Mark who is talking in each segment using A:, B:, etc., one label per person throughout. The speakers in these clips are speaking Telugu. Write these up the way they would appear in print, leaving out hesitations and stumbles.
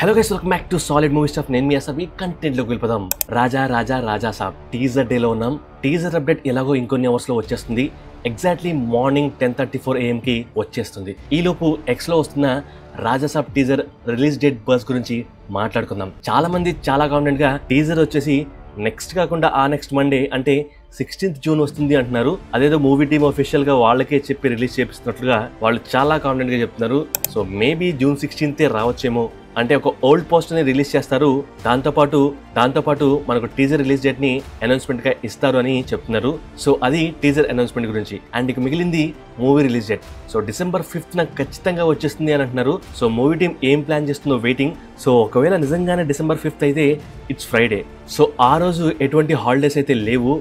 A: Hello guys, welcome back to solid movie stuff. నేను మీ అసలు ఈ కంటెంట్ లోకి వెళ్ళిపోదాం. రాజా సాబ్ టీజర్ డేలో ఉన్నాం. టీజర్ అప్డేట్ ఎలాగో ఇంకొన్ని అవర్స్ లో వచ్చేస్తుంది. ఎగ్జాక్ట్లీ మార్నింగ్ 10:34 AM కి వచ్చేస్తుంది. ఈలోపు ఎక్స్ లో వస్తున్న రాజా సాబ్ టీజర్ రిలీజ్ డేట్ బస్ గురించి మాట్లాడుకుందాం. చాలా మంది చాలా కాన్ఫిడెంట్ గా టీజర్ వచ్చేసి నెక్స్ట్ కాకుండా ఆ నెక్స్ట్ మండే అంటే 16th June వస్తుంది అంటున్నారు. అదేదో మూవీ టీమ్ అఫీషియల్ గా వాళ్ళకే చెప్పి రిలీజ్ చేపిస్తున్నట్లుగా వాళ్ళు చాలా కాన్ఫిడెంట్ గా చెప్తున్నారు. So maybe June 16th రావచ్చేమో. అంటే ఒక ఓల్డ్ పోస్టర్ ని రిలీజ్ చేస్తారు, దాంతోపాటు మనకు టీజర్ రిలీజ్ డేట్ ని అనౌన్స్మెంట్ గా ఇస్తారు అని చెప్తున్నారు. సో అది టీజర్ అనౌన్స్మెంట్ గురించి. అండ్ ఇక మిగిలింది movie release date. So December 5th ఖచ్చితంగా వచ్చేస్తుంది అని అంటున్నారు. సో మూవీ టీం ఏం ప్లాన్ చేస్తుందో వెయిటింగ్. సో ఒకవేళ నిజంగానే December 5th అయితే ఇట్స్ ఫ్రైడే. సో ఆ రోజు ఎటువంటి హాలిడేస్ అయితే లేవు.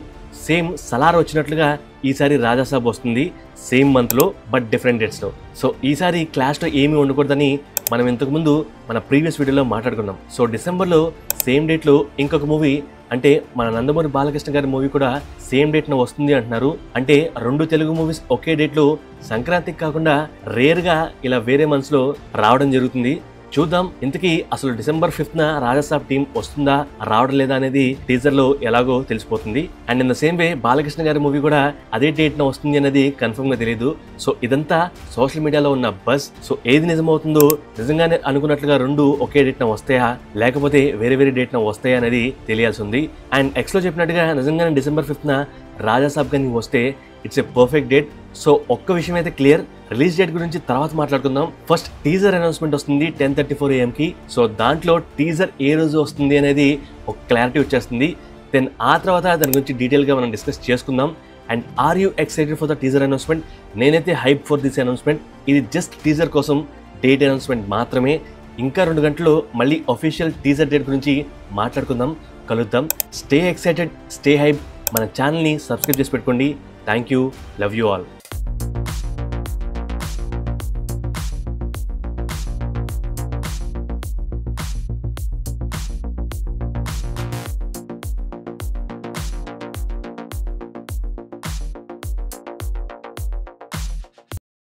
A: సేమ్ సలార్ వచ్చినట్లుగా ఈసారి రాజాసాబ్ వస్తుంది, సేమ్ మంత్ లో బట్ డిఫరెంట్ డేట్స్ లో. సో ఈసారి క్లాష్ లో ఏమీ ఉండకూడదని మనం ఇంతకు ముందు మన ప్రీవియస్ వీడియోలో మాట్లాడుకున్నాం. సో డిసెంబర్లో సేమ్ డేట్ లో ఇంకొక మూవీ అంటే మన నందమూరి బాలకృష్ణ గారి మూవీ కూడా సేమ్ డేట్ న వస్తుంది అంటున్నారు. అంటే 2 తెలుగు మూవీస్ ఒకే డేట్ లో సంక్రాంతికి కాకుండా రేర్ గా ఇలా వేరే మంత్స్ లో రావడం జరుగుతుంది. చూద్దాం ఇంతకీ అసలు December 5th రాజాసాబ్ టీం వస్తుందా రావడం లేదా అనేది టీజర్ లో ఎలాగో తెలిసిపోతుంది. And in the same way Balakrishna గారి మూవీ కూడా అదే డేట్ న వస్తుంది అనేది కన్ఫర్మ్ గా తెలియదు. సో ఇదంతా సోషల్ మీడియాలో ఉన్న బస్. సో ఏది నిజమవుతుందో, నిజంగానే అనుకున్నట్లుగా 2 ఒకే డేట్ న వస్తాయా లేకపోతే వేరే డేట్ న వస్తాయా అనేది తెలియాల్సి ఉంది. అండ్ ఎక్స్ లో చెప్పినట్టుగా నిజంగానే December 5th రాజాసాబ్ గాని వస్తే it's a perfect date. So ఒక్క విషయం అయితే క్లియర్, రిలీజ్ డేట్ గురించి తర్వాత మాట్లాడుకుందాం. ఫస్ట్ టీజర్ అనౌన్స్మెంట్ వస్తుంది 10:34 AM కి. సో దాంట్లో టీజర్ ఏ రోజు వస్తుంది అనేది ఒక క్లారిటీ వచ్చేస్తుంది. దెన్ ఆ తర్వాత దాని గురించి డీటెయిల్ గా మనం డిస్కస్ చేసుకుందాం. And are you excited for the teaser announcement? నేనైతే హైప్ ఫర్ దిస్ అనౌన్స్మెంట్. ఇది జస్ట్ టీజర్ కోసం డేట్ అనౌన్స్మెంట్ మాత్రమే. ఇంకా 2 గంటల్లో మళ్ళీ అఫీషియల్ టీజర్ డేట్ గురించి మాట్లాడుకుందాం. కలుద్దాం. Stay excited, stay hype. మన ఛానల్ని సబ్స్క్రైబ్ చేసి పెట్టుకోండి. Thank you, love you all.